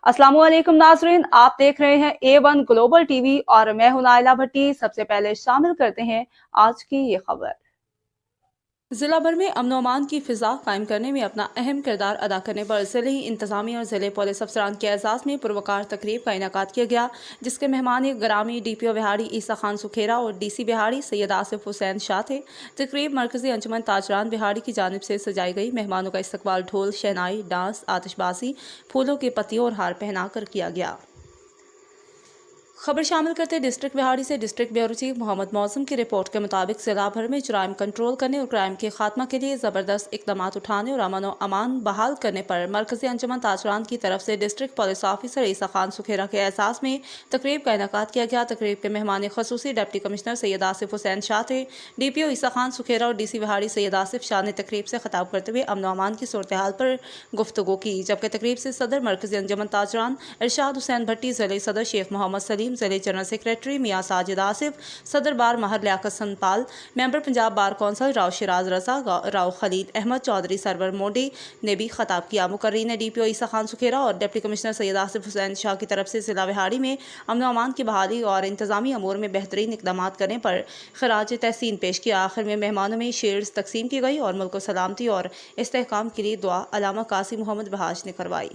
अस्सलाम वालेकुम नाज़रीन, आप देख रहे हैं A1 ग्लोबल टीवी और मैं हूं नाइला भट्टी। सबसे पहले शामिल करते हैं आज की ये खबर। जिला भर में अमन अमान की फिजा कायम करने में अपना अहम किरदार अदा करने पर जिले इंतजामी और जिले पुलिस अफसरान के एजाज में पुरवकार तकरीब का इनेकाद किया गया, जिसके मेहमान ग्रामी DPO बिहाड़ी ईसा खान सुखेरा और DC बिहाड़ी सैयद आसिफ हुसैन शाह थे। तकरीब मरकजी अंजुमन ताजरान बिहाड़ी की जानिब से सजाई गई। मेहमानों का इस्तकबाल ढोल, शहनाई, डांस, आतिशबाजी, फूलों की पत्तियों और हार पहनाकर किया गया। खबर शामिल करते डिस्ट्रिक्ट बिहाड़ी से डिस्ट्रिक्ट ब्यूरो चीफ मोहम्मद मौसम की रिपोर्ट के मुताबिक जिला भर में जराइम कंट्रोल करने और क्राइम के खात्मा के लिए ज़बरदस्त इकदाम उठाने और अमन और अमान बहाल करने पर मरकजी अंजुमन ताजरान की तरफ से डिस्ट्रिक्ट पुलिस ऑफिसर ईसा खान सुखेरा के एहसास में तकरीब का इनेकाद किया गया। तकरीब के मेहमान खसूसी डिप्टी कमिश्नर सैयद आसिफ हुसैन शाह थे। DPO ईसा खान सुखेरा और DC बिहाड़ी सैयद आसिफ शाह ने तकरीब से खिताब करते हुए अमन अमान की सूरत हाल पर गुफ्तगू की, जबकि तकरीब से सदर मरकजी अंजुमन ताजरान इरशाद हुसैन भट्टी, जिले सदर शेख मोहम्मद सलीम, जिले जनरल सेक्रेटरी मियाँ साजिद आसिफ, सदर bar Mehar Liaquat Sanpal, member Punjab bar council Rao Shiraz Raza, Rao Khalid Ahmed, Chaudhry Sarwar Modi ने भी खिताब किया। मुकर्रीन ने DPO ईसा खान सुखेरा और डिप्टी कमिश्नर सैयद आसिफ हुसैन शाह की तरफ से जिला बिहाड़ी में अमन अमान की बहाली और इंतजामी अमूर में बेहतरीन इकदाम करने पर खराज तहसीन पेश किया। आखिर में मेहमानों में शेयर्स तकसीम की गई और मुल्क को सलामती और इस्तेहकाम के लिए दुआ अलामा कासिम मोहम्मद बहाज ने करवाई।